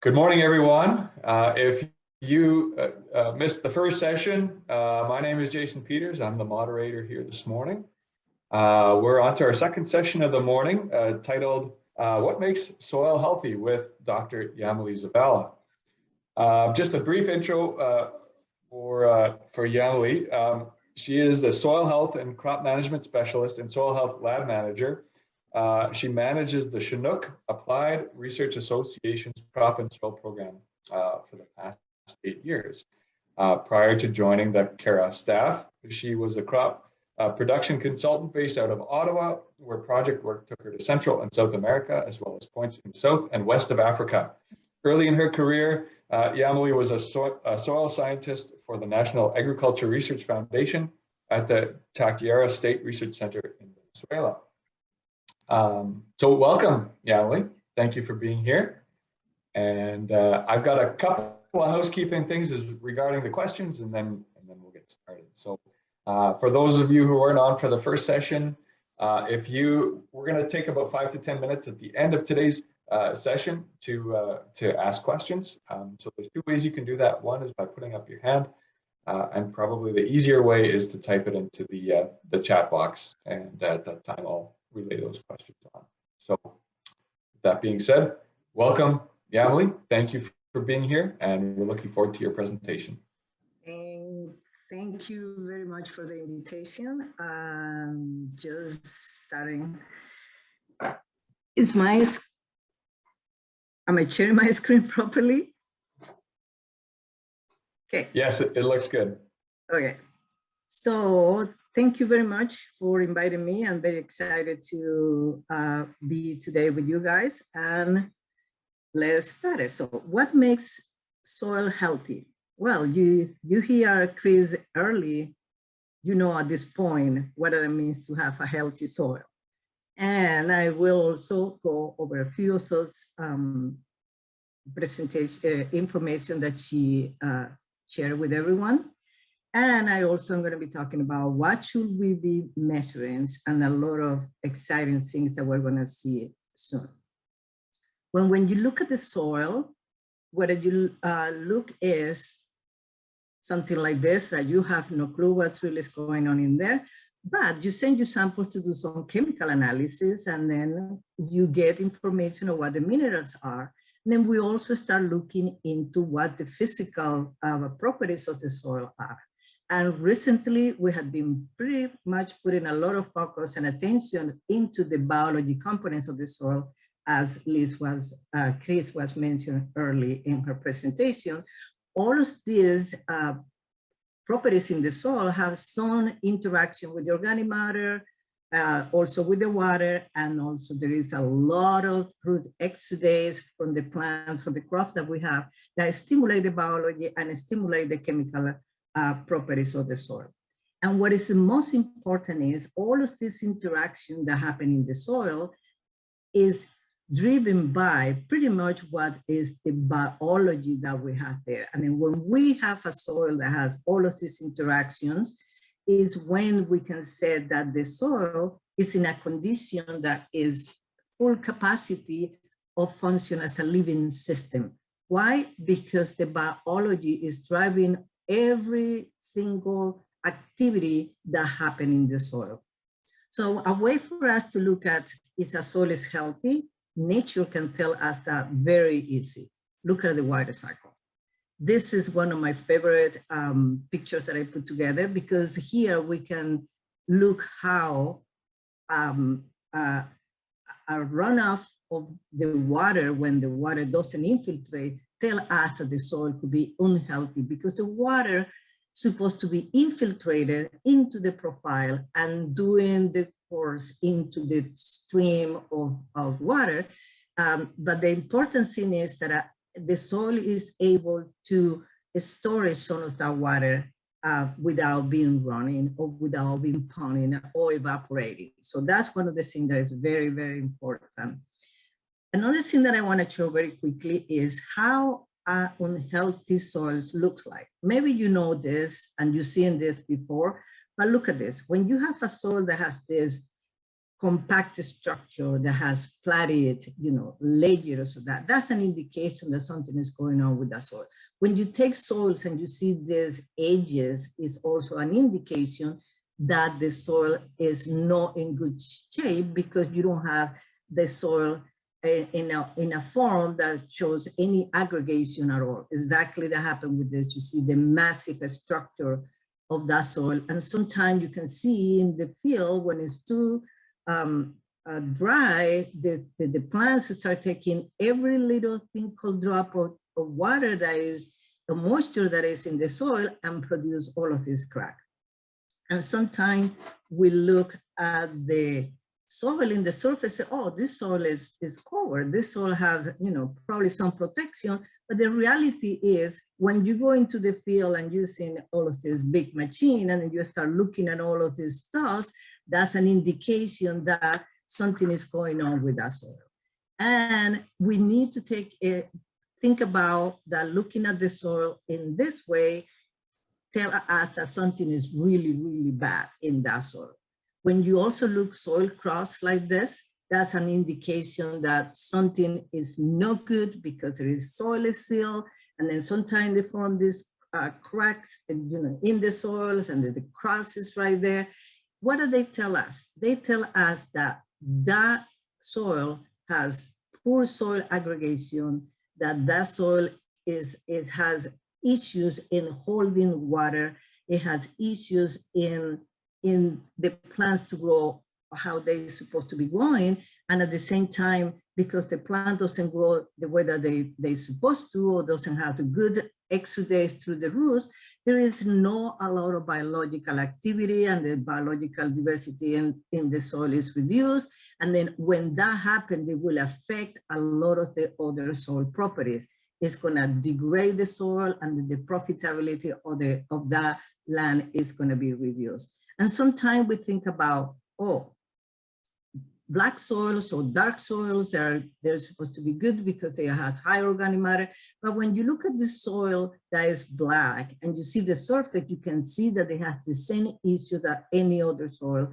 Good morning, everyone. If you missed the first session, my name is Jason Peters. I'm the moderator here this morning. We're on to our second session of the morning, titled What Makes Soil Healthy with Dr. Yamily Zavala. Just a brief intro for Yamily. She is the Soil Health and Crop Management Specialist and Soil Health Lab Manager. She manages the Chinook Applied Research Association's Crop and Soil Program for the past 8 years. Prior to joining the CARA staff, she was a crop production consultant based out of Ottawa, where project work took her to Central and South America, as well as points in South and West of Africa. Early in her career, Yamily was a soil scientist for the National Agriculture Research Foundation at the Táchira State Research Center in Venezuela. So welcome, Yamily. Thank you for being here. And I've got a couple of housekeeping things regarding the questions, and then we'll get started. So for those of you who weren't on for the first session, we're going to take about 5 to 10 minutes at the end of today's session to ask questions. So there's 2 ways you can do that. One is by putting up your hand, and probably the easier way is to type it into the chat box, and at that time I'll relay those questions on. So with that being said, welcome, Yamily. Thank you for being here, and we're looking forward to your presentation. And thank you very much for the invitation. Just starting. Am I sharing my screen properly? Okay. Yes, it looks good. Okay. So thank you very much for inviting me. I'm very excited to be today with you guys, and let's start it. So what makes soil healthy? Well, you hear Chris early, you know at this point what it means to have a healthy soil. And I will also go over a few thoughts, information that she shared with everyone. And I also am going to be talking about what should we be measuring, and a lot of exciting things that we're going to see soon. When you look at the soil, what you look is something like this, that you have no clue what's really going on in there, but you send your samples to do some chemical analysis, and then you get information of what the minerals are. And then we also start looking into what the physical properties of the soil are. And recently, we have been pretty much putting a lot of focus and attention into the biology components of the soil, as Chris was mentioned early in her presentation. All of these properties in the soil have some interaction with the organic matter, also with the water, and also there is a lot of root exudates from the plant, from the crop that we have, that stimulate the biology and stimulate the chemical properties of the soil. And what is the most important is all of this interaction that happen in the soil is driven by pretty much what is the biology that we have there. I mean, when we have a soil that has all of these interactions, is when we can say that the soil is in a condition that is full capacity of function as a living system. Why? Because the biology is driving every single activity that happens in the soil. So a way for us to look at if a soil is healthy, nature can tell us that very easy. Look at the water cycle. This is one of my favorite pictures that I put together, because here we can look how a runoff of the water, when the water doesn't infiltrate, tell us that the soil could be unhealthy, because the water is supposed to be infiltrated into the profile and doing the course into the stream of water. But the important thing is that the soil is able to store some of that water without being running or without being ponding or evaporating. So that's one of the things that is very, very important. Another thing that I want to show very quickly is how unhealthy soils look like. Maybe you know this and you've seen this before, but look at this. When you have a soil that has this compact structure that has platted, layers of that, that's an indication that something is going on with the soil. When you take soils and you see these edges, is also an indication that the soil is not in good shape because you don't have the soil in a form that shows any aggregation at all. Exactly that happened with this. You see the massive structure of that soil. And sometimes you can see in the field when it's too dry, the plants start taking every little thing called drop of water that is the moisture that is in the soil and produce all of this crack. And sometimes we look at the soil in the surface, oh, this soil is covered. This soil have, probably some protection. But the reality is when you go into the field and using all of this big machine and you start looking at all of these stuff, that's an indication that something is going on with that soil. And we need to think about that looking at the soil in this way, tell us that something is really, really bad in that soil. When you also look soil cross like this, that's an indication that something is not good because there is soil seal, and then sometimes they form these cracks, in the soils, and the cross is right there. What do they tell us? They tell us that that soil has poor soil aggregation, that soil has issues in holding water. It has issues in the plants to grow how they're supposed to be growing. And at the same time, because the plant doesn't grow the way that they're supposed to, or doesn't have the good exudate through the roots, there is not a lot of biological activity, and the biological diversity in the soil is reduced. And then when that happens, it will affect a lot of the other soil properties. It's gonna degrade the soil, and the profitability of that land is gonna be reduced. And sometimes we think about, oh, black soils or dark soils, they're supposed to be good because they have high organic matter. But when you look at the soil that is black and you see the surface, you can see that they have the same issue that any other soil.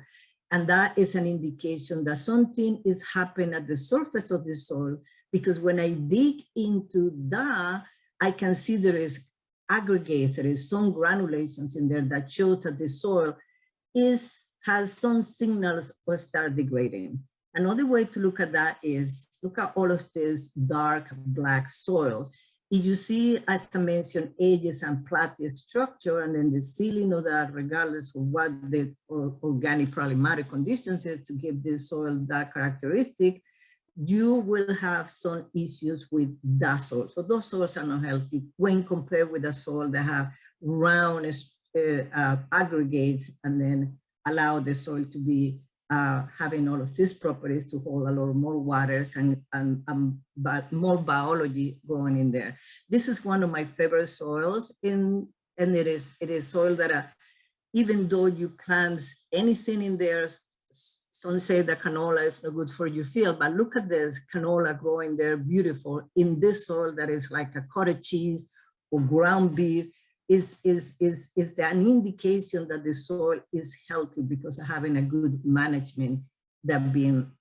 And that is an indication that something is happening at the surface of the soil, because when I dig into that, I can see there is aggregate, there is some granulations in there that show that the soil has some signals or start degrading. Another way to look at that is look at all of these dark black soils. If you see, as I mentioned, edges and platted structure, and then the sealing of that, regardless of what the organic problematic conditions is to give this soil that characteristic, you will have some issues with that soil. So those soils are not healthy when compared with a soil that have round aggregates and then allow the soil to be having all of these properties to hold a lot more waters and more biology going in there. This is one of my favorite soils, and it is soil that even though you plant anything in there, some say that canola is not good for your field, but look at this canola growing there beautiful in this soil that is like a cottage cheese or ground beef. Is an indication that the soil is healthy because of having a good management that being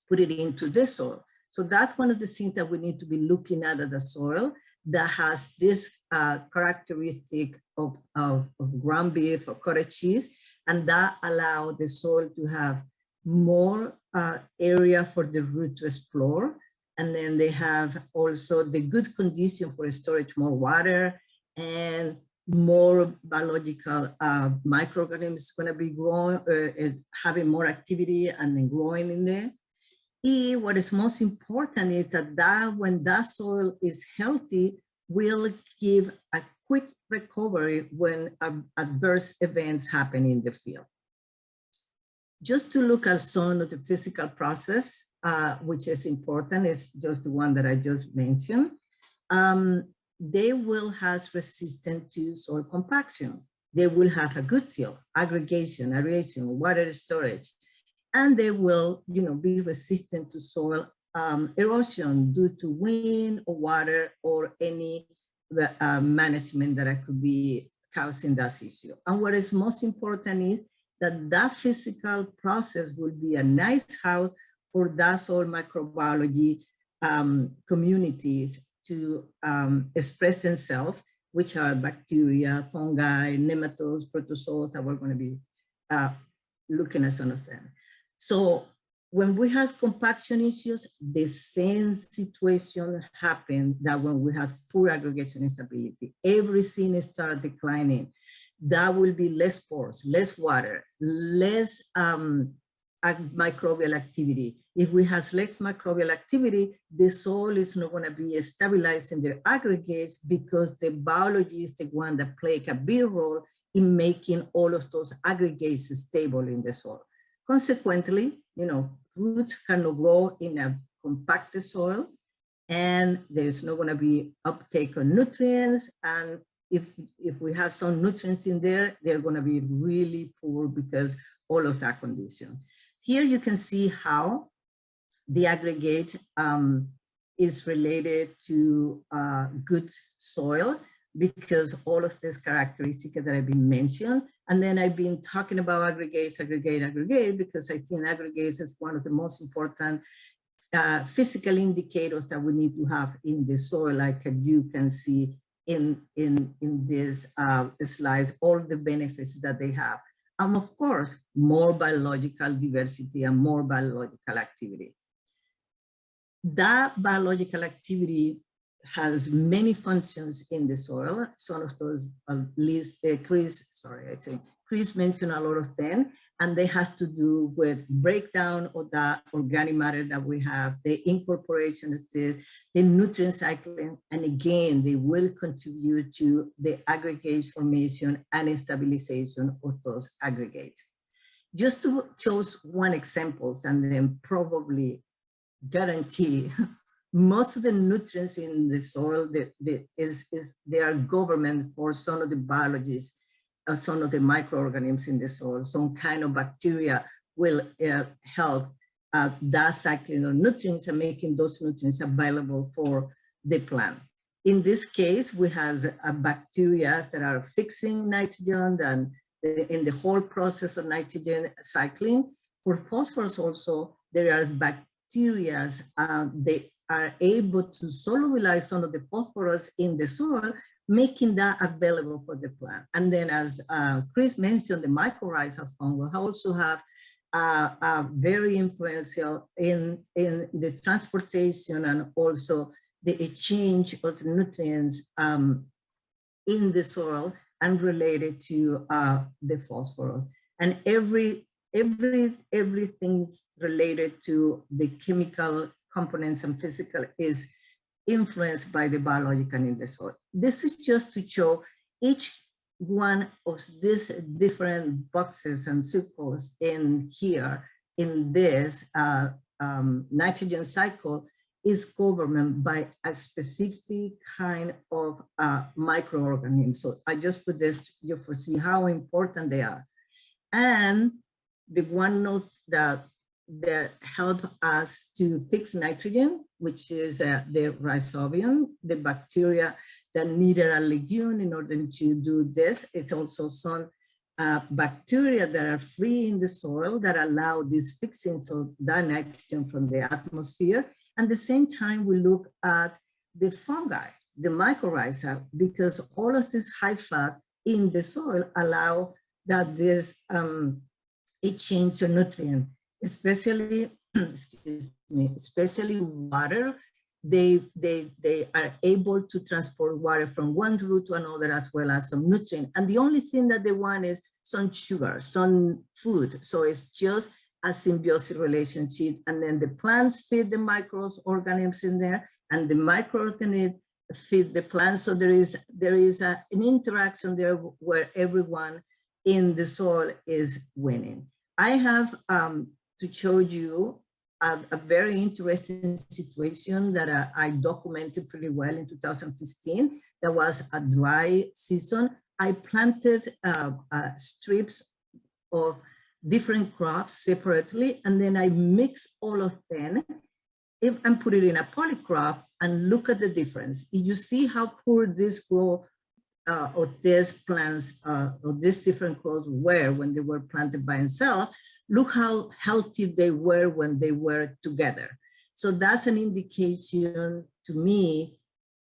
put it into the soil. So that's one of the things that we need to be looking at the soil that has this characteristic of ground beef or cottage cheese, and that allow the soil to have more area for the root to explore. And then they have also the good condition for storage more water, and more biological microorganisms going to be growing, having more activity and then growing in there. And what is most important is that when that soil is healthy, will give a quick recovery when adverse events happen in the field. Just to look at some of the physical process, which is important, is just the one that I just mentioned. They will have resistance to soil compaction. They will have a good till, aggregation, aeration, water storage, and they will, be resistant to soil erosion due to wind or water or any management that could be causing that issue. And what is most important is that physical process will be a nice house for that soil microbiology communities to express themselves, which are bacteria, fungi, nematodes, protozoa, that we're going to be looking at some of them. So when we have compaction issues, the same situation happened that when we have poor aggregation instability. Everything starts declining. That will be less pores, less water, less microbial activity. If we have less microbial activity, the soil is not going to be stabilizing their aggregates because the biology is the one that plays a big role in making all of those aggregates stable in the soil. Consequently, roots cannot grow in a compacted soil, and there's not going to be uptake of nutrients. And if we have some nutrients in there, they're going to be really poor because all of that condition. Here you can see how the aggregate is related to good soil, because all of these characteristics that I've been mentioned. And then I've been talking about aggregates, because I think aggregates is one of the most important physical indicators that we need to have in the soil, like you can see in this slide, all the benefits that they have. And of course, more biological diversity and more biological activity. That biological activity has many functions in the soil. Some of those, Chris mentioned a lot of them, and they have to do with breakdown of the organic matter that we have, the incorporation of this, the nutrient cycling, and again, they will contribute to the aggregate formation and stabilization of those aggregates. Just to choose one example, and then probably guarantee most of the nutrients in the soil they are governed for some of the biologies, some of the microorganisms in the soil. Some kind of bacteria will help that cycling of nutrients and making those nutrients available for the plant. In this case, we have bacteria that are fixing nitrogen and in the whole process of nitrogen cycling. For phosphorus also, there are bacteria, they are able to solubilize some of the phosphorus in the soil, making that available for the plant. And then as Chris mentioned, the mycorrhizal fungi also have very influential in the transportation and also the exchange of nutrients in the soil and related to the phosphorus. And everything's related to the chemical components and physical is influenced by the biological in the soil. This is just to show each one of these different boxes and circles in here in this nitrogen cycle is governed by a specific kind of microorganism. So I just put this you for see how important they are. And the one note that help us to fix nitrogen, which is the rhizobium, the bacteria that need a legume in order to do this. It's also some bacteria that are free in the soil that allow this fixing of that nitrogen from the atmosphere. And at the same time, we look at the fungi, the mycorrhiza, because all of this high fat in the soil allow that this exchange of nutrient, especially, excuse me, especially water. They are able to transport water from one root to another as well as some nutrient. And the only thing that they want is some sugar, some food. So it's just a symbiotic relationship. And then the plants feed the microorganisms in there, and the microorganisms feed the plants. So there is an interaction there where everyone in the soil is winning. I have to show you a very interesting situation that I documented pretty well in 2015. There was a dry season. I planted strips of different crops separately, and then I mixed all of them and put it in a polycrop and look at the difference. You see how poor this grow of these plants, of these different crops were when they were planted by themselves, look how healthy they were when they were together. So that's an indication to me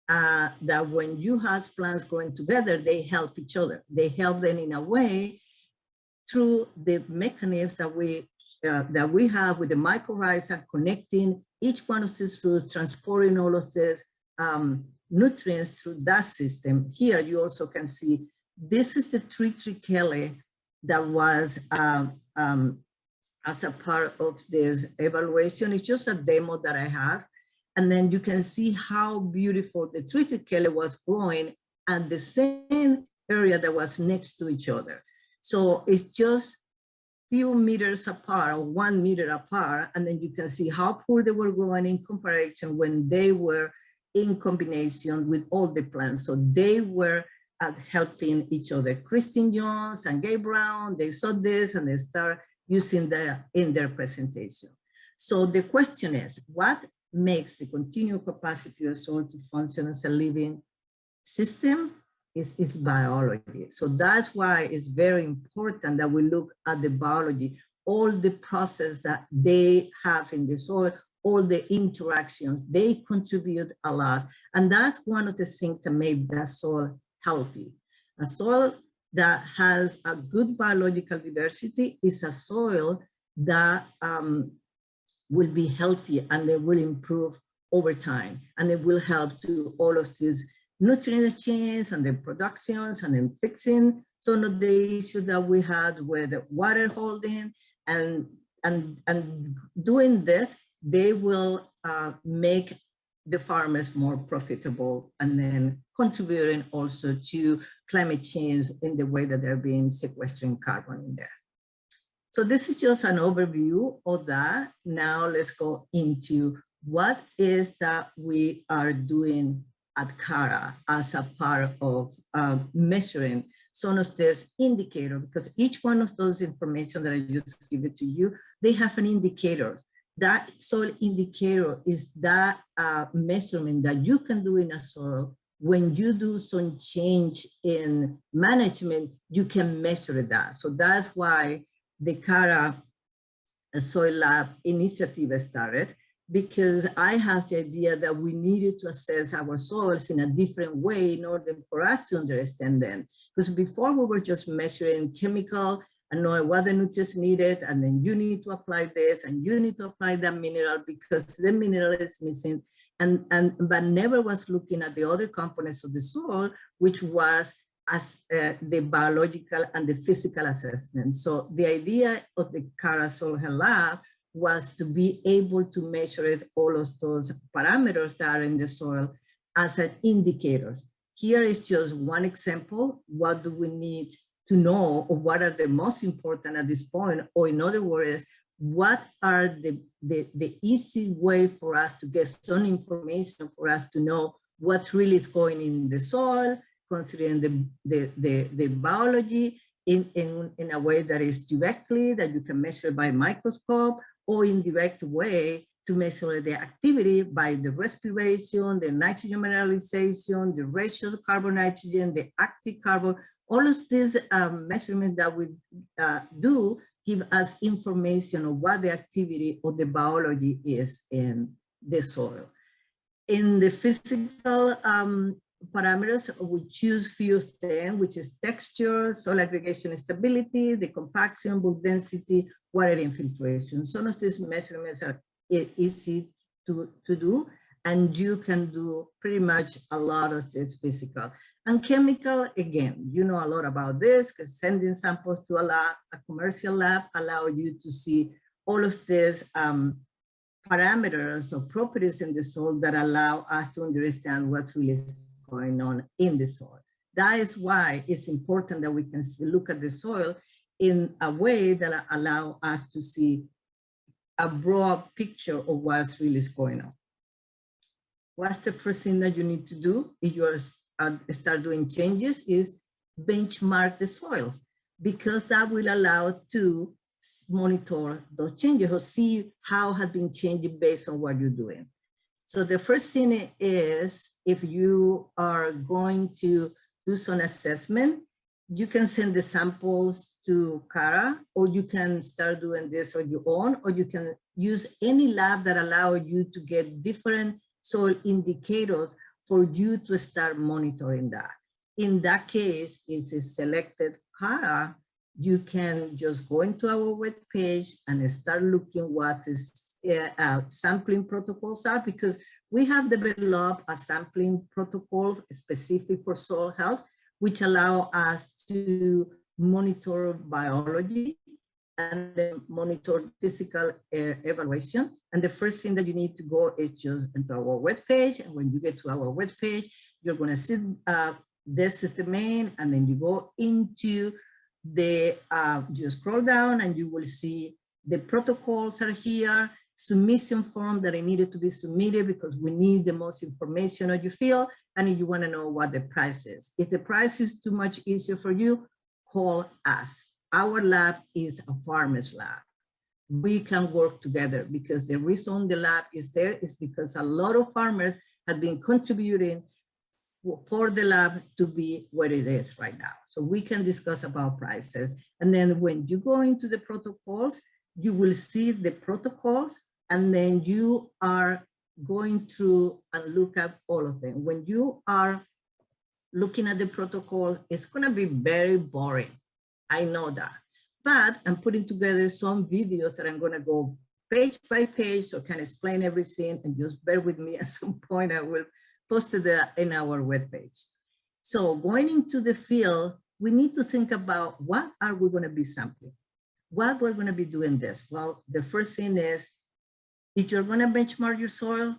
that when you have plants growing together, they help each other. They help them in a way through the mechanisms that we have with the mycorrhiza connecting each one of these roots, transporting all of these nutrients through that system. Here you also can see, this is the triticale that was as a part of this evaluation. It's just a demo that I have. And then you can see how beautiful the triticale was growing at the same area that was next to each other. So it's just few meters apart, or 1 meter apart, and then you can see how poor they were growing in comparison when they were in combination with all the plants. So they were helping each other. Christine Jones and Gabe Brown, they saw this and they start using that in their presentation. So the question is, what makes the continual capacity of soil to function as a living system? Is its biology. So that's why it's very important that we look at the biology, all the process that they have in the soil, all the interactions, they contribute a lot. And that's one of the things that made that soil healthy. A soil that has a good biological diversity is a soil that will be healthy and they will improve over time. And it will help to all of these nutrient exchange and the productions and then fixing some of the issues that we had with water holding and doing this, they will make the farmers more profitable and then contributing also to climate change in the way that they're being sequestering carbon in there. So this is just an overview of that. Now let's go into what is that we are doing at CARA as a part of measuring some of this indicator, because each one of those information that I just give it to you, they have an indicator. That soil indicator is that measurement that you can do in a soil. When you do some change in management, you can measure that. So that's why the CARA Soil Lab initiative started, because I have the idea that we needed to assess our soils in a different way in order for us to understand them. Because before we were just measuring chemical and knowing what the nutrients needed, and then you need to apply this and you need to apply that mineral because the mineral is missing, but never was looking at the other components of the soil, which was as the biological and the physical assessment. So the idea of the CARA Soil Lab was to be able to measure it, all of those parameters that are in the soil as an indicator. Here is just one example. What do we need to know, or what are the most important at this point? Or in other words, what are the easy way for us to get some information for us to know what really is going in the soil, considering the biology in a way that is directly, that you can measure by microscope, or indirect way to measure the activity by the respiration, the nitrogen mineralization, the ratio of carbon nitrogen, the active carbon. All of these measurements that we do give us information of what the activity of the biology is in the soil. In the physical parameters, we choose few of them, which is texture, soil aggregation stability, the compaction, bulk density, water infiltration. Some of these measurements are easy to do, and you can do pretty much a lot of this physical. And chemical, again, you know a lot about this, because sending samples to a lab, a commercial lab, allow you to see all of these parameters or properties in the soil that allow us to understand what really is going on in the soil. That is why it's important that we can look at the soil in a way that allow us to see a broad picture of what's really going on. What's the first thing that you need to do if you start doing changes is benchmark the soils, because that will allow to monitor those changes or see how has been changing based on what you're doing. So the first thing is, if you are going to do some assessment, you can send the samples to CARA, or you can start doing this on your own, or you can use any lab that allow you to get different soil indicators for you to start monitoring that. In that case, it's a selected CARA, you can just go into our webpage and start looking what is sampling protocols are, because we have developed a sampling protocol specific for soil health, which allow us to monitor biology and then monitor physical evaluation. And the first thing that you need to go is just into our webpage. And when you get to our webpage, you're gonna see this is the main, and then you go into the, you scroll down and you will see the protocols are here, submission form that I needed to be submitted because we need the most information on your field, and you want to know what the price is. If the price is too much easier for you, call us. Our lab is a farmer's lab. We can work together, because the reason the lab is there is because a lot of farmers have been contributing for the lab to be what it is right now. So we can discuss about prices. And then when you go into the protocols, you will see the protocols, and then you are going through and look at all of them. When you are looking at the protocol, it's gonna be very boring. I know that, but I'm putting together some videos that I'm gonna go page by page, so I can explain everything, and just bear with me. At some point I will post it in our webpage. So going into the field, we need to think about what are we gonna be sampling? What we're gonna be doing this? Well, the first thing is, if you're gonna benchmark your soil,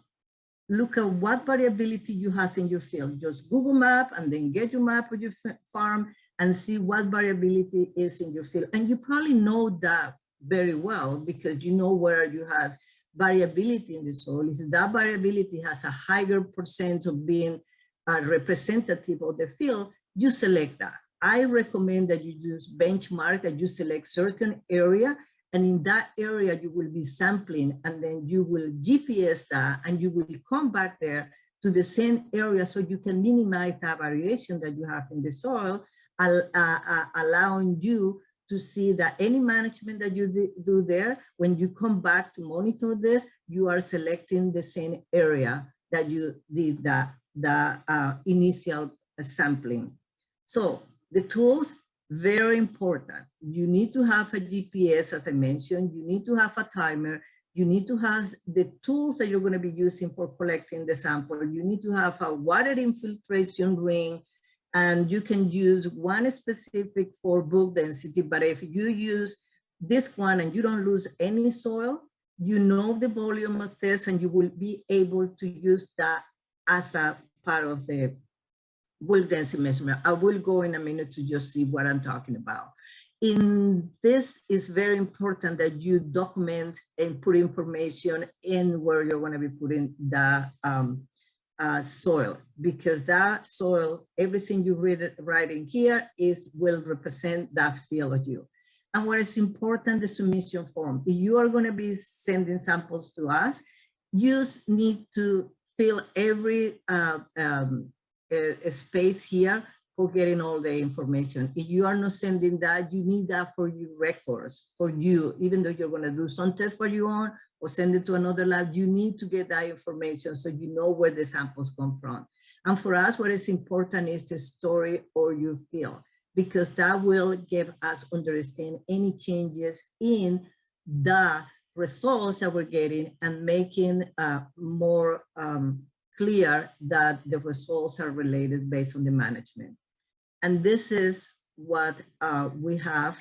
look at what variability you have in your field. Just Google map and then get your map of your farm and see what variability is in your field. And you probably know that very well, because you know where you have variability in the soil. If that variability has a higher percent of being a representative of the field, you select that. I recommend that you use benchmark, that you select certain area, and in that area you will be sampling, and then you will GPS that, and you will come back there to the same area so you can minimize that variation that you have in the soil, allowing you to see that any management that you do there, when you come back to monitor this, you are selecting the same area that you did the initial sampling. So the tools, very important. You need to have a GPS, as I mentioned. You need to have a timer. You need to have the tools that you're going to be using for collecting the sample. You need to have a water infiltration ring, and you can use one specific for bulk density. But if you use this one and you don't lose any soil, you know the volume of this, and you will be able to use that as a part of the bulk density measurement. I will go in a minute to just see what I'm talking about. In this, is very important that you document and put information in where you're going to be putting the soil, because that soil, everything you write in here will represent that field of you. And what is important, the submission form. If you are going to be sending samples to us, you need to fill every space here for getting all the information. If you are not sending that, you need that for your records, for you, even though you're going to do some tests for your own or send it to another lab, you need to get that information so you know where the samples come from. And for us, what is important is the story or your field, because that will give us understand any changes in the results that we're getting, and making more clear that the results are related based on the management. And this is what we have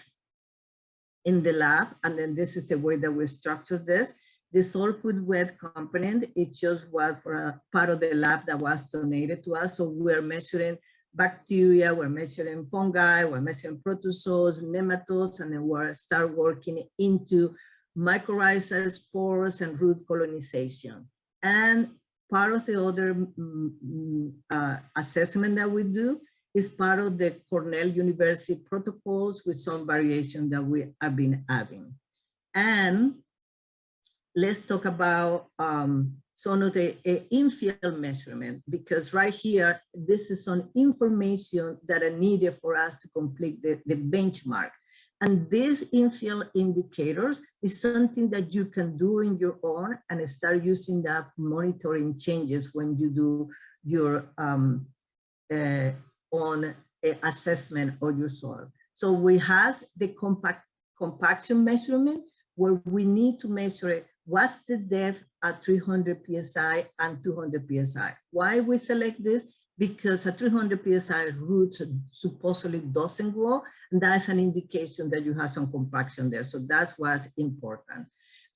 in the lab. And then this is the way that we structure this. The soil food web component, it just was for a part of the lab that was donated to us. So we're measuring bacteria, we're measuring fungi, we're measuring protozoas, nematodes, and then we'll start working into mycorrhizal spores and root colonization. And part of the other assessment that we do is part of the Cornell University protocols with some variation that we have been adding. And let's talk about some of the in-field measurement, because right here, this is some information that are needed for us to complete the benchmark. And these in-field indicators is something that you can do in your own and start using that monitoring changes when you do your own assessment of your soil. So we have the compaction measurement, where we need to measure what's the depth at 300 psi and 200 psi. Why we select this? Because at 300 psi, roots supposedly doesn't grow, and that's an indication that you have some compaction there. So that's what's important.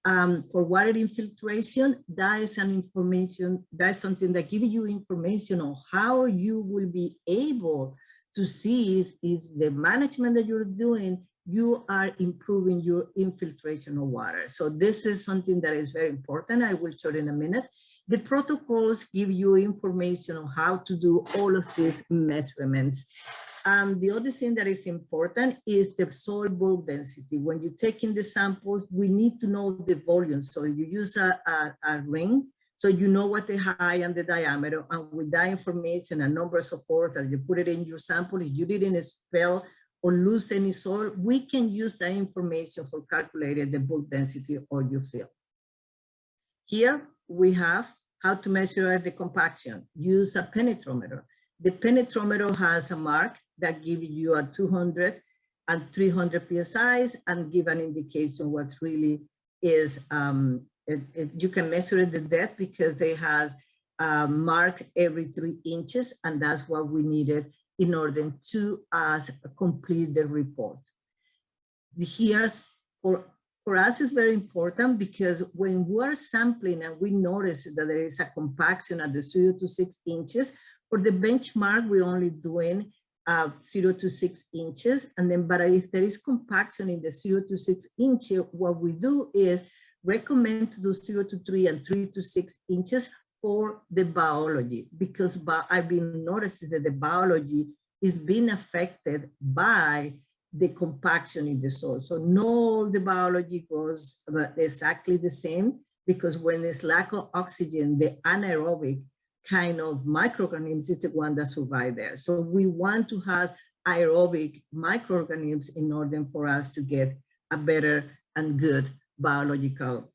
For water infiltration, that is an information, that's something that gives you information on how you will be able to see is the management that you're doing, you are improving your infiltration of water. So this is something that is very important. I will show in a minute. The protocols give you information on how to do all of these measurements. The other thing that is important is the soil bulk density. When you're taking the samples, we need to know the volume. So you use a ring, so you know what the height and the diameter, and with that information and numbers of pores that you put it in your sample, if you didn't expel or lose any soil, we can use that information for calculating the bulk density of your field. Here we have how to measure the compaction. Use a penetrometer. The penetrometer has a mark that gives you a 200 and 300 psi and give an indication what's really is. You can measure the depth because they have mark every 3 inches, and that's what we needed in order to complete the report. Here's for us is very important, because when we're sampling and we notice that there is a compaction at the 0 to 6 inches, for the benchmark, we're only doing 0 to 6 inches. And then, but if there is compaction in the 0 to 6 inches, what we do is recommend to do 0 to 3 and 3 to 6 inches for the biology, because I've been noticing that the biology is being affected by the compaction in the soil. So not all the biology grows exactly the same, because when there's lack of oxygen, the anaerobic kind of microorganisms is the one that survive there. So we want to have aerobic microorganisms in order for us to get a better and good biological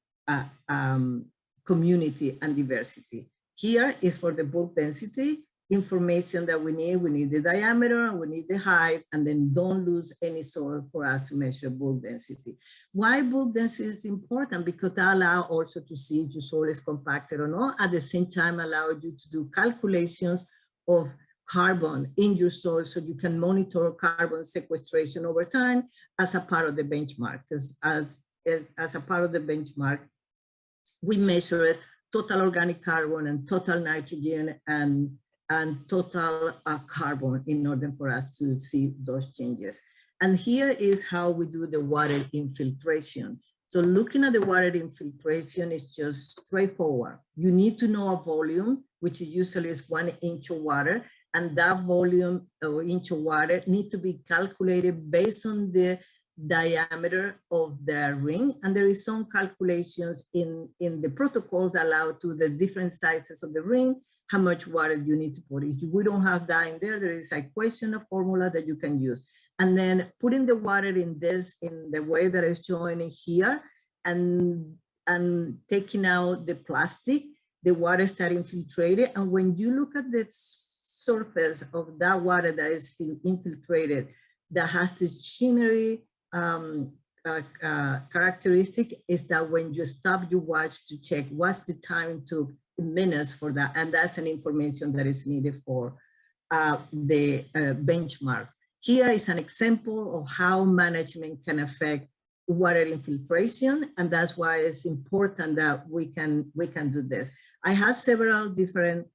community and diversity. Here is for the bulk density information that we need. We need the diameter, we need the height, and then don't lose any soil for us to measure bulk density. Why bulk density is important? Because that allows also to see if your soil is compacted or not. At the same time, allow you to do calculations of carbon in your soil, so you can monitor carbon sequestration over time as a part of the benchmark. Because as a part of the benchmark, we measure total organic carbon and total nitrogen and total carbon in order for us to see those changes. And here is how we do the water infiltration. So looking at the water infiltration is just straightforward. You need to know a volume, which usually is 1 inch of water, and that volume or inch of water need to be calculated based on the diameter of the ring. And there is some calculations in the protocols that allow to the different sizes of the ring, how much water you need to put. If we don't have that in there, there is a equation, a formula that you can use. And then putting the water in the way that is shown here, and taking out the plastic, the water starts infiltrated. And when you look at the surface of that water that is infiltrated, that has this shimmery characteristic, is that when you stop your watch to check what's the time it took, minutes for that, and that's an information that is needed for the benchmark. Here is an example of how management can affect water infiltration, and that's why it's important that we can do this. I have several different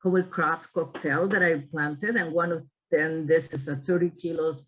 cover crops cocktail that I planted, and one of them, this is a 30 kilos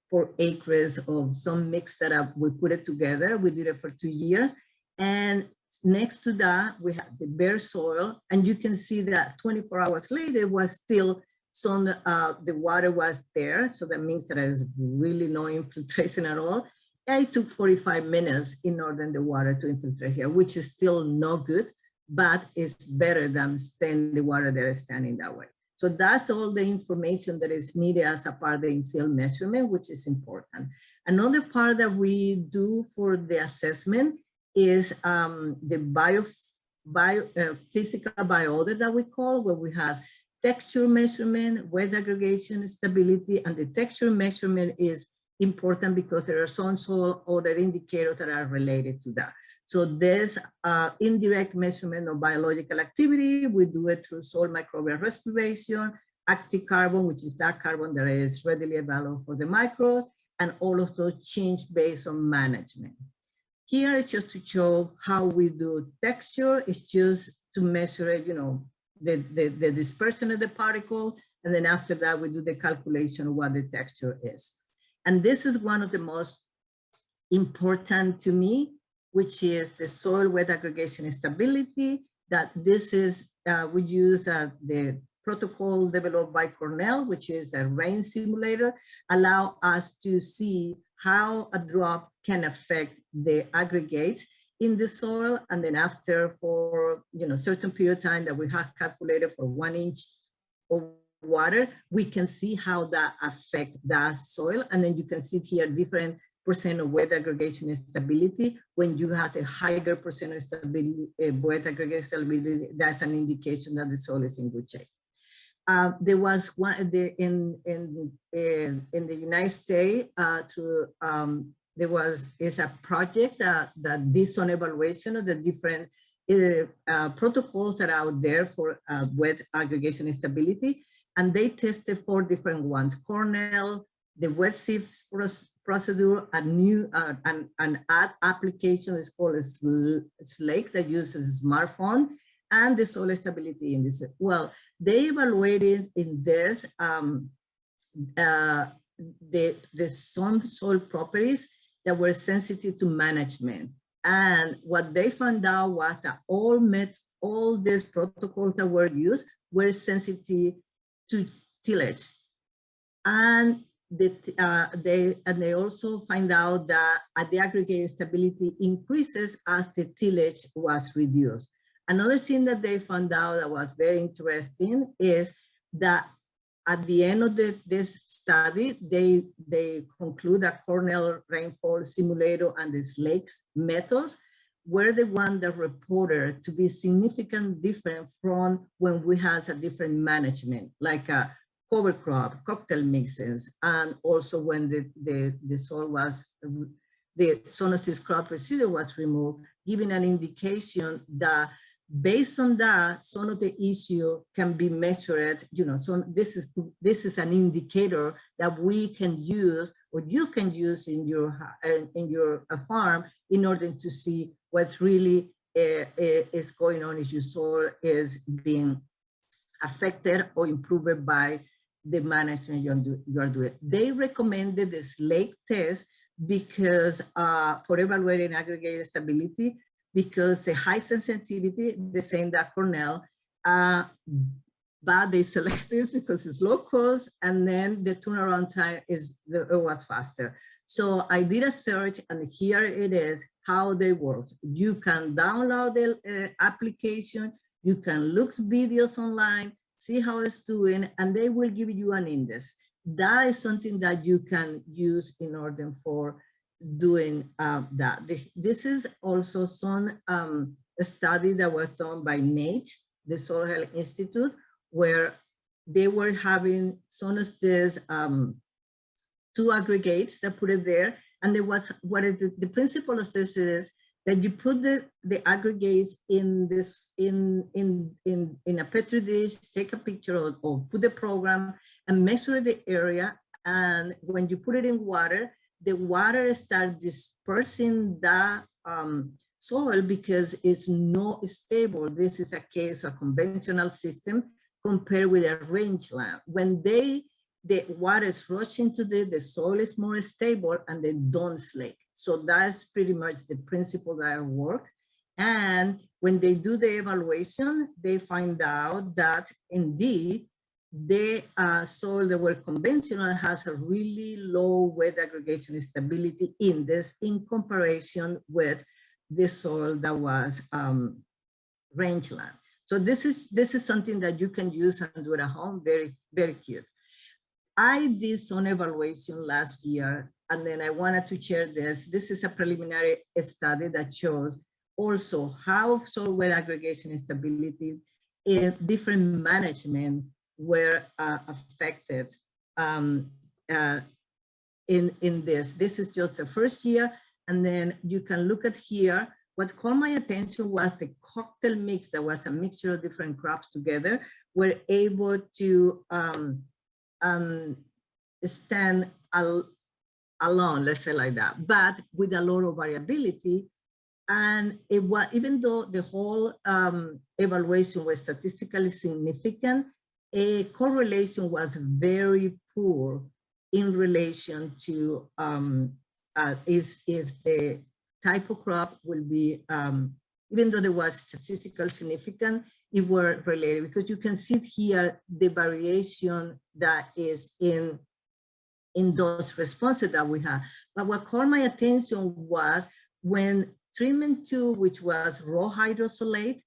per acres of some mix that we put it together. We did it for 2 years, and next to that, we have the bare soil, and you can see that 24 hours later was still some, the water was there. So that means that there is really no infiltration at all. it took 45 minutes in order the water to infiltrate here, which is still not good, but it's better than staying the water that is standing that way. So that's all the information that is needed as a part of the in-field measurement, which is important. Another part that we do for the assessment is the physical bioorder that we call, where we have texture measurement, wet aggregation, stability, and the texture measurement is important because there are some soil other indicators that are related to that. So there's indirect measurement of biological activity. We do it through soil microbial respiration, active carbon, which is that carbon that is readily available for the microbes, and all of those change based on management. Here is just to show how we do texture. It's just to measure, you know, the dispersion of the particle, and then after that we do the calculation of what the texture is. And this is one of the most important to me, which is the soil wet aggregation stability. That this is, we use the protocol developed by Cornell, which is a rain simulator, allow us to see how a drop can affect the aggregates in the soil. And then after, for certain period of time that we have calculated for 1 inch of water, we can see how that affect that soil. And then you can see here different percent of wet aggregation stability. When you have a higher percent of stability, wet aggregation stability, that's an indication that the soil is in good shape. There was one in the United States. Is a project that did some evaluation of the different protocols that are out there for wet aggregation stability, and they tested 4 different ones: Cornell, the wet sieve procedure, a new an ad application is called a Slake that uses smartphone, and the soil stability index. Well, they evaluated in this some soil properties that were sensitive to management. And what they found out was that all these protocols that were used were sensitive to tillage. And they also find out that the aggregate stability increases as the tillage was reduced. Another thing that they found out that was very interesting is that at the end of this study, they conclude that Cornell rainfall simulator and the Slake's methods were the one that reported to be significantly different from when we had a different management, like a cover crop, cocktail mixes, and also when the soil was, the sonotis crop residue was removed, giving an indication that based on that, some of the issue can be measured. So this is an indicator that we can use, or you can use in your farm, in order to see what's really is going on if your soil is being affected or improved by the management you are doing. They recommended the Slake test because for evaluating aggregate stability, because the high sensitivity, the same that Cornell, but they select this because it's low cost, and then the turnaround time was faster. So I did a search, and here it is how they work. You can download the application, you can look videos online, see how it's doing, and they will give you an index. That is something that you can use in order for doing that. This is also some study that was done by NATE, the Soil Health Institute, where they were having some of these 2 aggregates that put it there. And there was, what is the principle of this is that you put the aggregates in a petri dish, take a picture or put the program and measure the area. And when you put it in water, the water starts dispersing the soil because it's not stable. This is a case of conventional system compared with a rangeland. When the water is rushed into the soil is more stable and they don't slake. So that's pretty much the principle that works. And when they do the evaluation, they find out that indeed the soil that were conventional has a really low wet aggregation stability index in comparison with the soil that was rangeland. So this is something that you can use and do at home, very, very cute. I did some evaluation last year, and then I wanted to share this. This is a preliminary study that shows also how soil wet aggregation stability in different management were affected in this. This is just the first year, and then you can look at here. What caught my attention was the cocktail mix that was a mixture of different crops together were able to stand alone, let's say like that, but with a lot of variability. And it was, even though the whole evaluation was statistically significant, a correlation was very poor in relation to if the type of crop will be, even though there was statistical significance, it were related, because you can see here the variation that is in those responses that we have. But what caught my attention was when treatment 2, which was raw hydrosolate,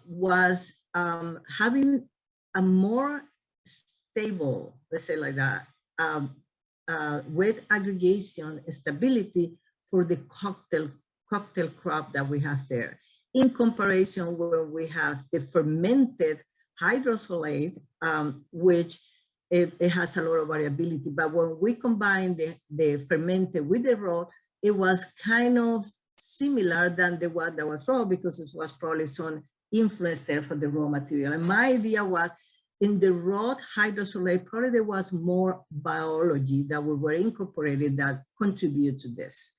was having a more stable, let's say like that, wet aggregation stability for the cocktail crop that we have there, in comparison where we have the fermented hydrosolate, which it has a lot of variability. But when we combine the fermented with the raw, it was kind of similar than the one that was raw, because it was probably some influence there for the raw material. And my idea was, in the raw hydrosolate, probably there was more biology that we were incorporated that contribute to this.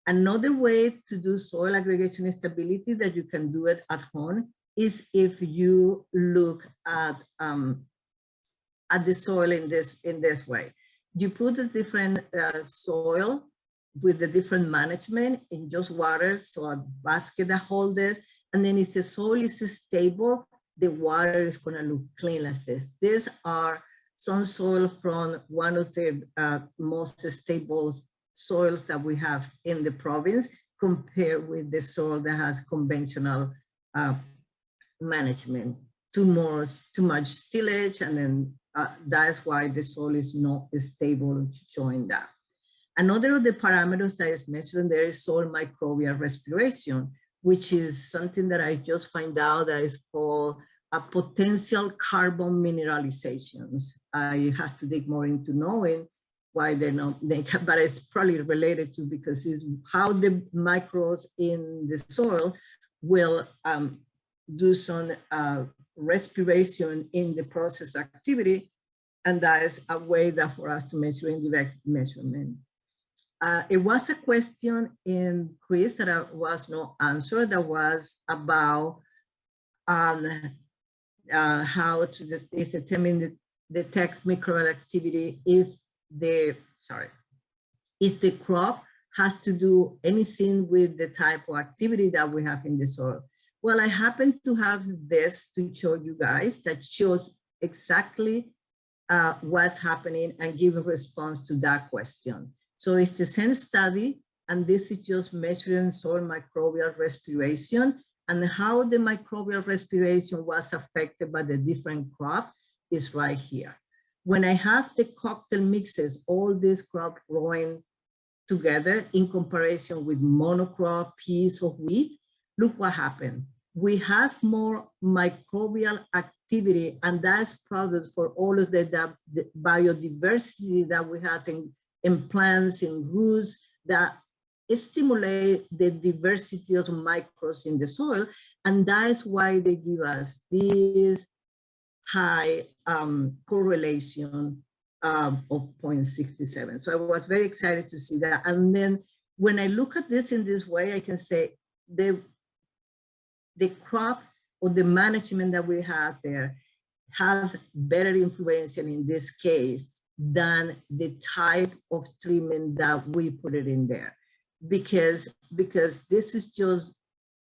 Another way to do soil aggregation stability that you can do it at home is if you look at the soil in this way. You put the different soil with the different management in just water, so a basket that holds this, and then if the soil is stable, the water is gonna look clean like this. These are some soil from one of the most stable soils that we have in the province, compared with the soil that has conventional management. Too much tillage, and then that's why the soil is not stable, showing that. Another of the parameters that is mentioned there is soil microbial respiration, which is something that I just find out that is called a potential carbon mineralizations. I have to dig more into knowing why they're not, but it's probably related to, because it's how the microbes in the soil will do some respiration in the process activity, and that is a way that for us to measure indirect measurement. It was a question in Chris that was not answered, that was about how to determine the text microbial activity if the crop has to do anything with the type of activity that we have in the soil. Well, I happen to have this to show you guys that shows exactly what's happening and give a response to that question. So it's the same study, and this is just measuring soil microbial respiration, and how the microbial respiration was affected by the different crop is right here. When I have the cocktail mixes, all these crops growing together in comparison with monocrop, peas, or wheat, look what happened. We have more microbial activity, and that's product for all of the biodiversity that we have in plants, in roots, that stimulate the diversity of microbes in the soil, and that's why they give us this high correlation of 0.67. So I was very excited to see that. And then when I look at this in this way, I can say the crop or the management that we have there have better influence in this case than the type of treatment that we put it in there. Because this is just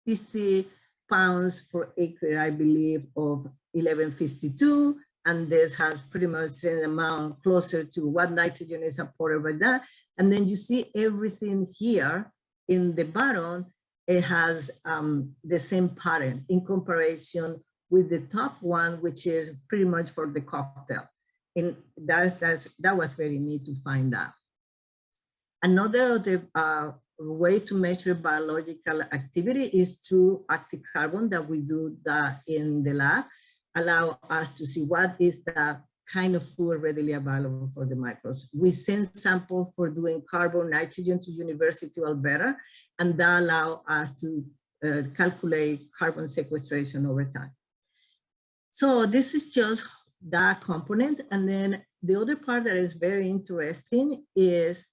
50 pounds per acre, I believe, of 1152, and this has pretty much an amount closer to what nitrogen is apported by that. And then you see everything here in the bottom, it has the same pattern in comparison with the top one, which is pretty much for the cocktail. And that was very neat to find out. Another of the way to measure biological activity is through active carbon that we do that in the lab, allow us to see what is the kind of food readily available for the microbes. We send samples for doing carbon nitrogen to University of Alberta, and that allow us to calculate carbon sequestration over time. So this is just that component. And then the other part that is very interesting is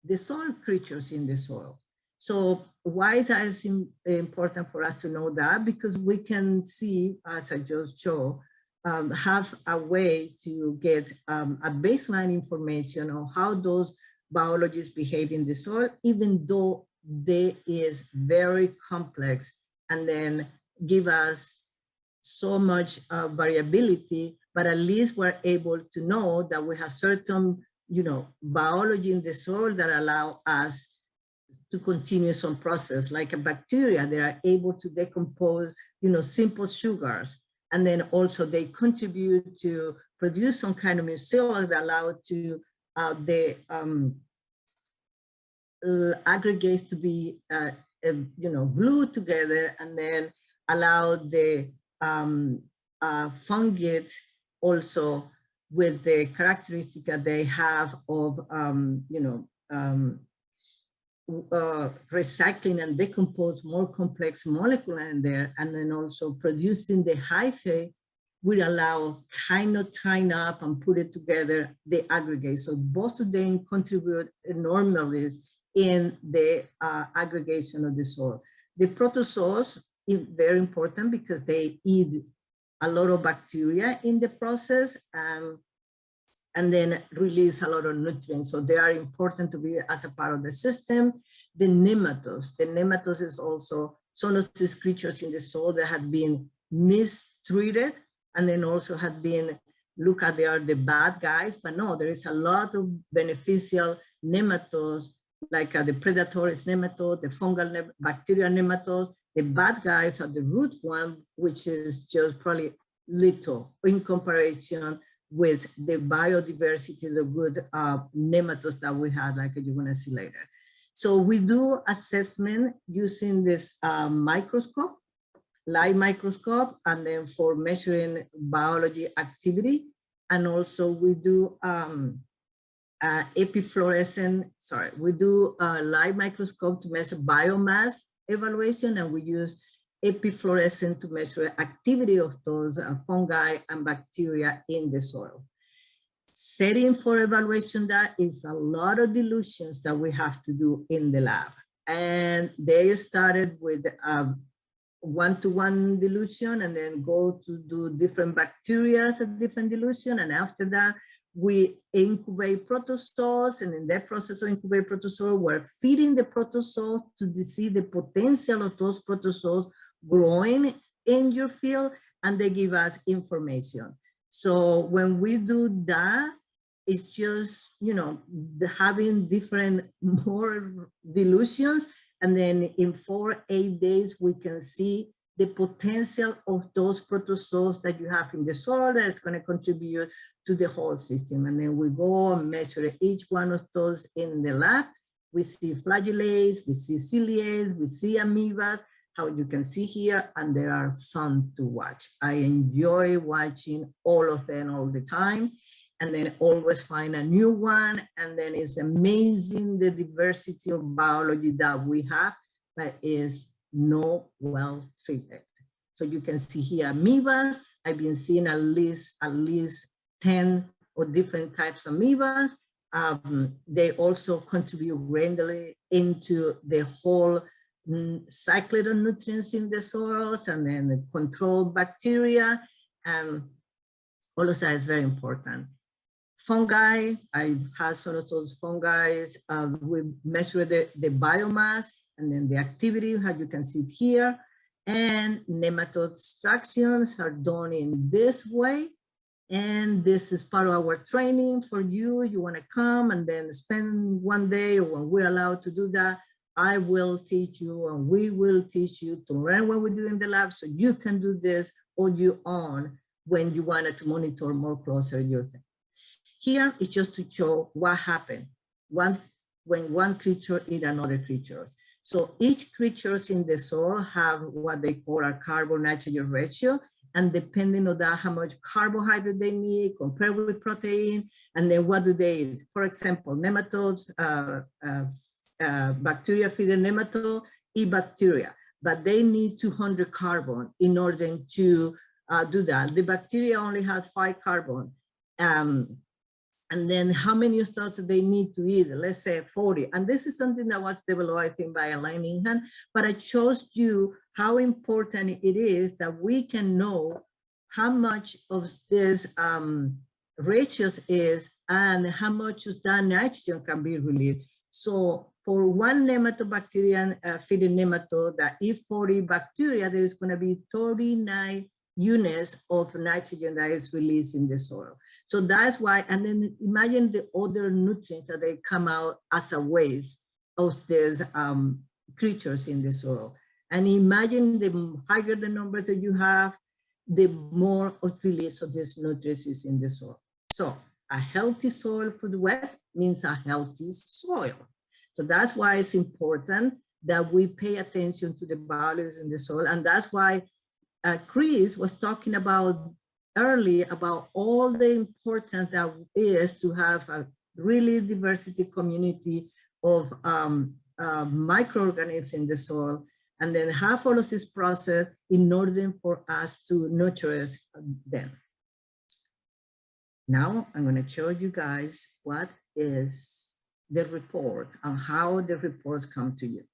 the soil creatures in the soil. So why that is important for us to know that? Because we can see, as I just showed, have a way to get a baseline information on how those biologies behave in the soil, even though they is very complex, and then give us so much variability, but at least we're able to know that we have certain, biology in the soil that allow us to continue some process, like a bacteria. They are able to decompose, simple sugars. And then also they contribute to produce some kind of mucilage that allow to the aggregates to be, glued together, and then allow the fungi also with the characteristic that they have of, recycling and decompose more complex molecules in there, and then also producing the hyphae will allow kind of tying up and put it together the aggregate. So both of them contribute enormously in the aggregation of the soil. The protozoans is very important because they eat a lot of bacteria in the process and then release a lot of nutrients. So they are important to be as a part of the system. The nematodes is also some of these creatures in the soil that have been mistreated, and then also have been looked at, they are the bad guys, but no, there is a lot of beneficial nematodes, like the predatory nematode, the fungal bacterial nematodes. The bad guys are the root one, which is just probably little in comparison with the biodiversity, the good nematodes that we had, like you're gonna see later. So we do assessment using this microscope, light microscope, and then for measuring biology activity. And also we do we do a light microscope to measure biomass evaluation, and we use epifluorescent to measure activity of those fungi and bacteria in the soil. Setting for evaluation, that is a lot of dilutions that we have to do in the lab. And they started with 1-to-1 dilution, and then go to do different bacteria at different dilution. And after that, we incubate protozoas, and in that process of incubate protozoas, we're feeding the protozoas to see the potential of those protozoas growing in your field, and they give us information. So when we do that, it's just, having different more dilutions, and then in 4-8 days, we can see the potential of those protozoas that you have in the soil that is going to contribute to the whole system. And then we go and measure each one of those in the lab. We see flagellates, we see ciliates, we see amoebas, how you can see here, and they are fun to watch. I enjoy watching all of them all the time, and then always find a new one. And then it's amazing the diversity of biology that we have, but is not well treated. So you can see here amoebas. I've been seeing at least 10 or different types of amoebas. They also contribute randomly into the whole cycle of nutrients in the soils, and then control bacteria, and all of that is very important. Fungi, I have some of those fungi. We measure the biomass, and then the activity, how you can see it here. And nematode extractions are done in this way. And this is part of our training for you. You want to come and then spend one day, or when we're allowed to do that, I will teach you and we will teach you to learn what we do in the lab so you can do this on your own when you wanted to monitor more closer your thing. Here is just to show what happened when one creature eats another creature. So each creatures in the soil have what they call a carbon-nitrogen ratio, and depending on that, how much carbohydrate they need compared with protein, and then what do they eat? For example, nematodes, bacteria feeding nematode eat bacteria, but they need 200 carbon in order to do that. The bacteria only has 5 carbon. And then how many starts they need to eat? Let's say 40. And this is something that was developed, I think, by Elaine Inhan, but I shows you how important it is that we can know how much of this ratios is and how much of that nitrogen can be released. So for one nematobacterium feeding nematode that eat 40 bacteria, there is going to be 39 units of nitrogen that is released in the soil. So that's why, and then imagine the other nutrients that they come out as a waste of these creatures in the soil. And imagine the higher the number that you have, the more of release of these nutrients is in the soil. So a healthy soil food web means a healthy soil. So that's why it's important that we pay attention to the values in the soil. And that's why Chris was talking about earlier about all the importance that is to have a really diversity community of microorganisms in the soil, and then have all of this process in order for us to nurture them. Now I'm going to show you guys what is the report and how the reports come to you.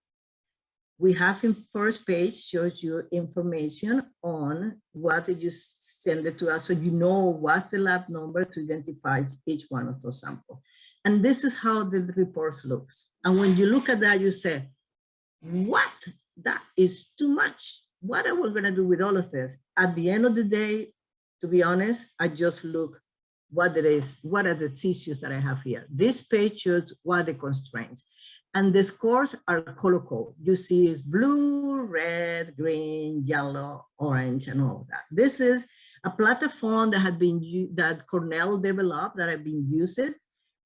We have in first page shows you information on what did you send it to us, so you know what's the lab number to identify each one of those samples. And this is how the report looks. And when you look at that, you say, what? That is too much. What are we gonna do with all of this? At the end of the day, to be honest, I just look what there is, what are the tissues that I have here. This page shows what are the constraints. And the scores are color code. You see it's blue, red, green, yellow, orange, and all of that. This is a platform that had been that Cornell developed that I've been using.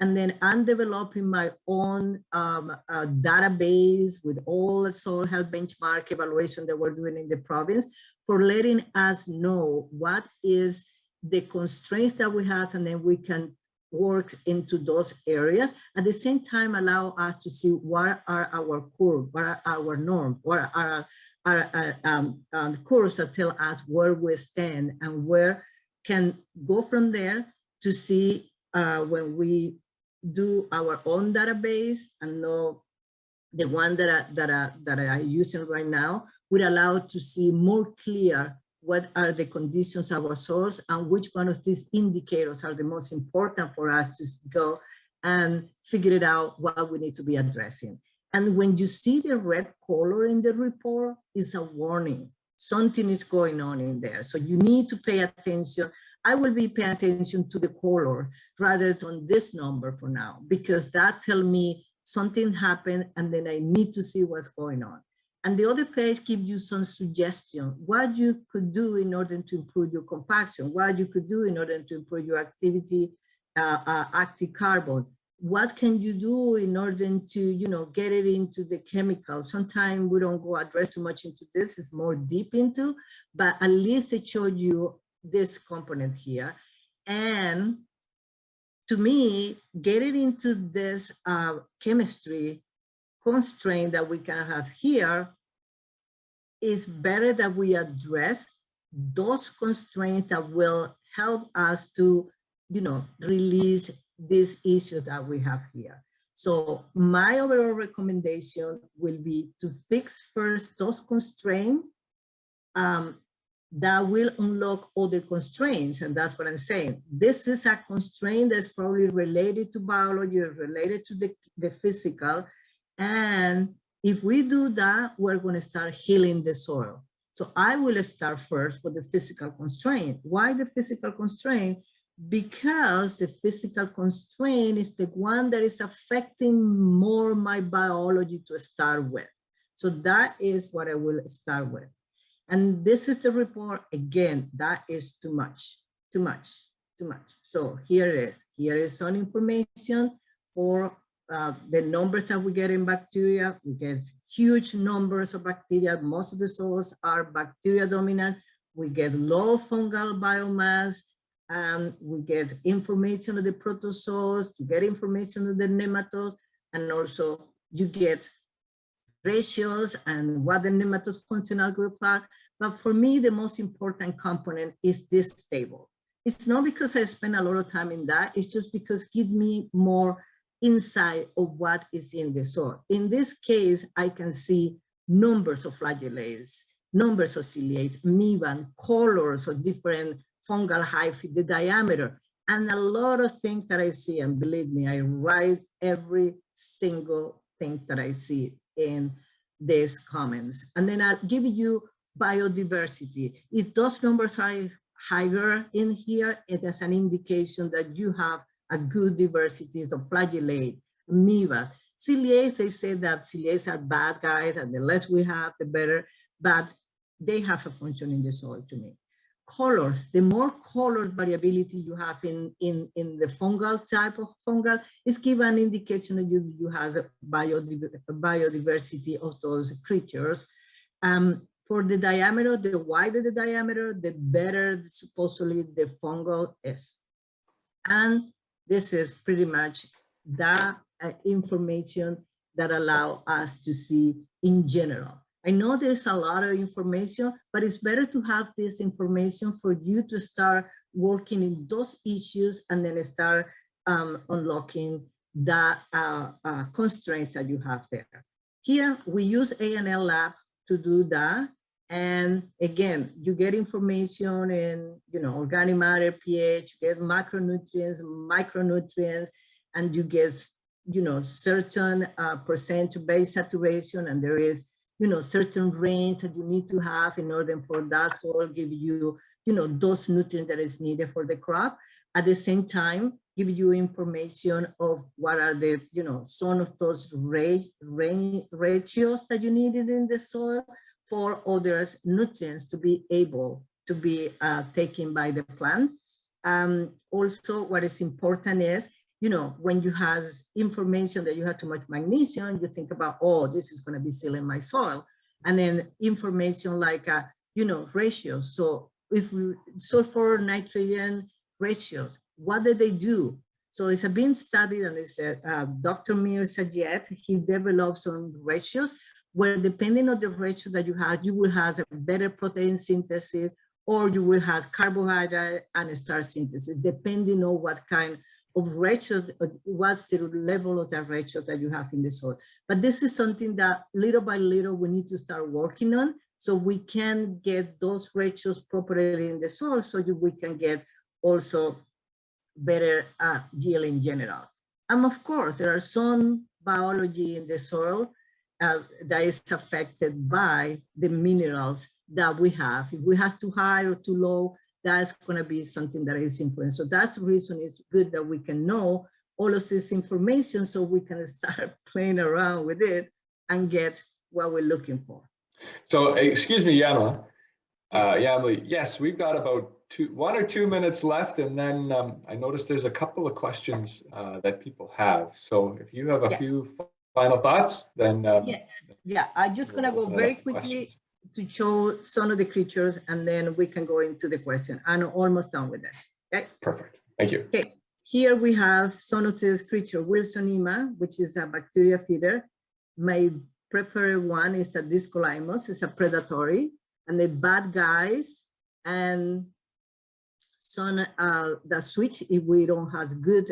And then I'm developing my own database with all the soil health benchmark evaluation that we're doing in the province for letting us know what is the constraints that we have, and then we can work into those areas. At the same time, allow us to see what are our curves, what are our norms, what are our curves that tell us where we stand and where can go from there to see when we do our own database and know the one that I'm using right now would allow to see more clear what are the conditions of our soils and which one of these indicators are the most important for us to go and figure it out what we need to be addressing. And when you see the red color in the report, it's a warning. Something is going on in there. So you need to pay attention. I will be paying attention to the color rather than this number for now, because that tells me something happened and then I need to see what's going on. And the other page gives you some suggestion, what you could do in order to improve your compaction, what you could do in order to improve your activity, active carbon. What can you do in order to, get it into the chemicals? Sometimes we don't go address too much into this, it's more deep into, but at least it showed you this component here. And to me, getting into this chemistry constraint that we can have here is better that we address those constraints that will help us to, release this issue that we have here. So my overall recommendation will be to fix first those constraints that will unlock other constraints. And that's what I'm saying. This is a constraint that's probably related to biology or related to the physical. And if we do that, we're going to start healing the soil. So I will start first with the physical constraint. Why the physical constraint? because the physical constraint is the one that is affecting more my biology to start with. So that is what I will start with. And this is the report. Again, that is too much, too much, too much. So here it is. Here is some information for the numbers that we get in bacteria. We get huge numbers of bacteria. Most of the soils are bacteria dominant. We get low fungal biomass. We get information of the protozoas, you get information of the nematodes, and also you get ratios and what the nematode functional groups are. But for me, the most important component is this table. It's not because I spend a lot of time in that, it's just because it gives me more insight of what is in the soil. In this case, I can see numbers of flagellates, numbers of ciliates, amoeba, colors of different fungal hyphae, the diameter, and a lot of things that I see. And believe me, I write every single thing that I see in these comments. And then I'll give you biodiversity. If those numbers are higher in here, it is an indication that you have a good diversity of flagellate, amoeba. Ciliates, they say that ciliates are bad guys, and the less we have, the better, but they have a function in the soil to me. Colors, the more color variability you have in the fungal type of fungal, is give an indication that you have a biodiversity of those creatures. For the diameter, the wider the diameter, the better supposedly the fungal is. And this is pretty much the information that allow us to see in general. I know there's a lot of information, but it's better to have this information for you to start working in those issues and then start unlocking the constraints that you have there. Here, we use A&L Lab to do that. And again, you get information in, organic matter, pH, you get macronutrients, micronutrients, and you get, certain percent base saturation, and there is certain range that you need to have in order for that soil give you, those nutrients that is needed for the crop. At the same time, give you information of what are the, some of those ratios that you needed in the soil for other nutrients to be able to be taken by the plant. Also, what is important is, when you have information that you have too much magnesium, you think about, oh, this is going to be still in my soil. And then information like, ratios. So if we sulfur nitrogen ratios, what did they do? So it's been studied, and it's Dr. Mir Sajed, he developed some ratios where depending on the ratio that you have, you will have a better protein synthesis, or you will have carbohydrate and starch synthesis, depending on what kind of ratio, what's the level of the ratio that you have in the soil. But this is something that little by little we need to start working on, so we can get those ratios properly in the soil, so we can get also better yield in general. And of course, there are some biology in the soil that is affected by the minerals that we have. If we have too high or too low, that's going to be something that is influenced. So that's the reason it's good that we can know all of this information so we can start playing around with it and get what we're looking for. So, excuse me, Yamily, yes, we've got about 1 or 2 minutes left, and then I noticed there's a couple of questions that people have. So if you have a few final thoughts, then I'm just going to go very quickly to show some of the creatures, and then we can go into the question. I'm almost done with this. Okay. Perfect. Thank you. Okay. Here we have some of this creature, Wilsonema, which is a bacteria feeder. My preferred one is the Discolymus. It's a predatory, and the bad guys, and some that switch if we don't have good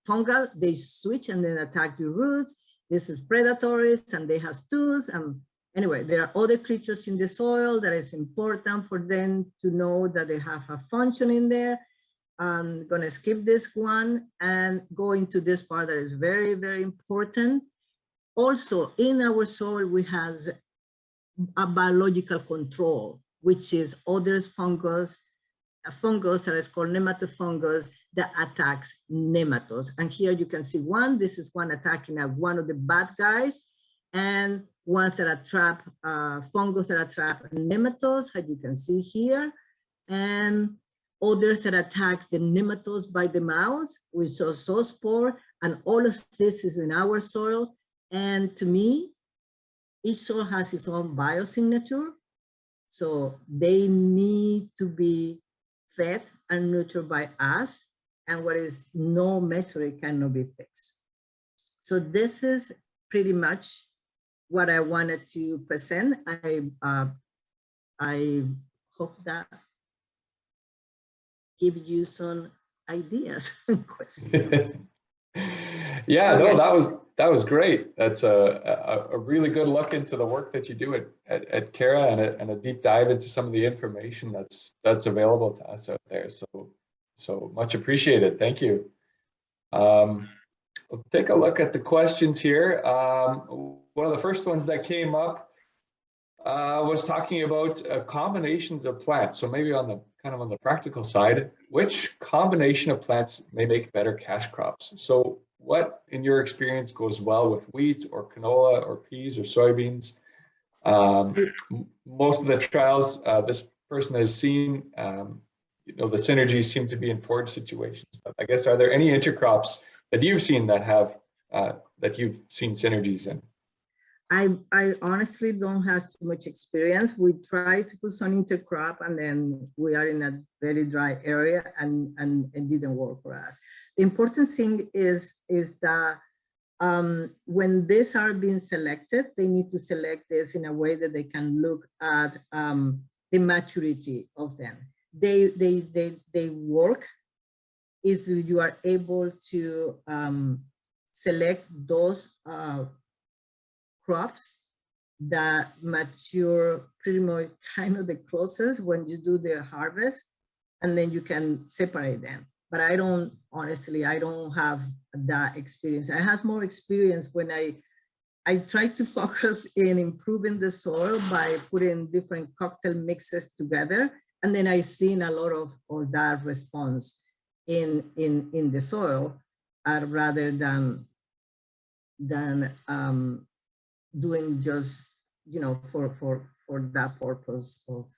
fungal, they switch and then attack the roots. This is predatories, and they have stools. Anyway, there are other creatures in the soil that is important for them to know that they have a function in there. I'm gonna skip this one and go into this part that is very, very important. Also, in our soil, we have a biological control, which is other fungus a fungus that is called nematofungus that attacks nematodes. And here you can see one, this is one attacking one of the bad guys, and ones that attract fungus that attract nematodes, as you can see here, and others that attack the nematodes by the mouth, which are zoospore, and all of this is in our soil. And to me, each soil has its own biosignature, so they need to be fed and nurtured by us, and what is no measured cannot be fixed. So this is pretty much what I wanted to present. I hope that give you some ideas and questions. Yeah, no, that was great. That's a really good look into the work that you do at CARA, and a deep dive into some of the information that's available to us out there. So much appreciated. Thank you. We'll take a look at the questions here. One of the first ones that came up was talking about combinations of plants. So maybe on the on the practical side, which combination of plants may make better cash crops? So what, in your experience, goes well with wheat or canola or peas or soybeans? Most of the trials this person has seen, the synergies seem to be in forage situations. But I guess, are there any intercrops that you've seen that have that you've seen synergies in? I honestly don't have too much experience. We try to put some intercrop, and then we are in a very dry area, and it didn't work for us. The important thing is that when these are being selected, they need to select this in a way that they can look at the maturity of them. They work if you are able to select those crops that mature pretty much kind of the closest when you do the harvest, and then you can separate them. But I don't have that experience. I had more experience when I tried to focus in improving the soil by putting different cocktail mixes together, and then I seen a lot of that response in the soil, rather than doing just, for that purpose of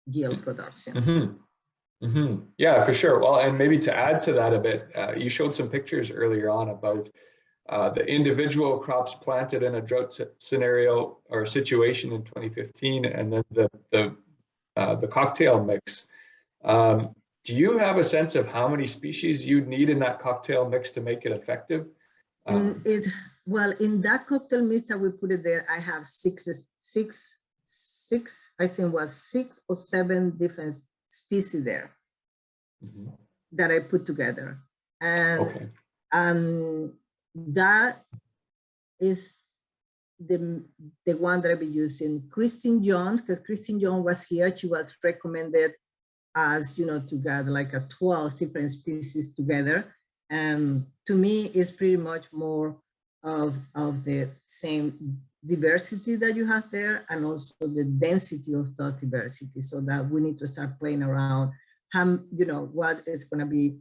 yield production. Mm-hmm. Mm-hmm. Yeah, for sure. Well, and maybe to add to that a bit, you showed some pictures earlier on about the individual crops planted in a drought scenario or situation in 2015, and then the cocktail mix. Do you have a sense of how many species you'd need in that cocktail mix to make it effective? Well, in that cocktail mix that we put it there, I have six, I think it was 6 or 7 different species there. Mm-hmm. That I put together. And that is the one that I'll be using. Christine John, because Christine John was here, she was recommended as, to gather like 12 different species together. To me, it's pretty much more of the same diversity that you have there, and also the density of that diversity, so that we need to start playing around what is going to be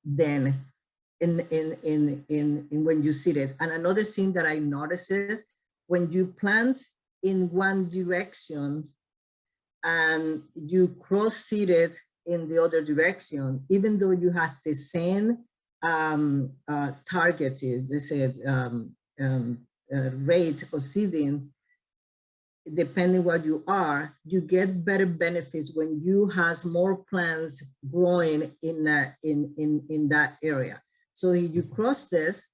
then in when you seed it. And another thing that I noticed is when you plant in one direction and you cross seed it in the other direction, even though you have the same targeted, they said, rate of seeding, depending what you are, you get better benefits when you have more plants growing in that area. So if you cross this,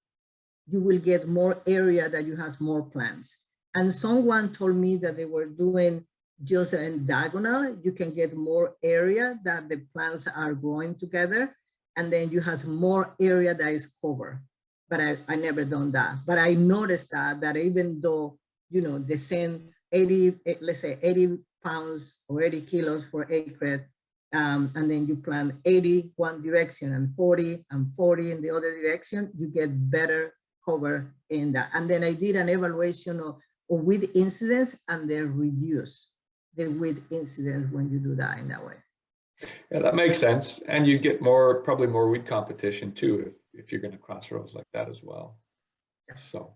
you will get more area that you have more plants. And someone told me that they were doing just in diagonal, you can get more area that the plants are growing together, and then you have more area that is covered. But I never done that. But I noticed that even though, the same 80, let's say 80 pounds or 80 kilos for acre, and then you plant 80 one direction and 40 in the other direction, you get better cover in that. And then I did an evaluation of weed incidence, and they reduce the weed incidence when you do that in that way. Yeah, that makes sense. And you get more, probably more weed competition too, if you're going to cross rows like that as well. So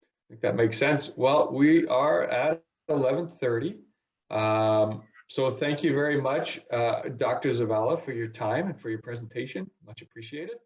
I think that makes sense. Well, we are at 11:30. So thank you very much, Dr. Zavala, for your time and for your presentation. Much appreciated.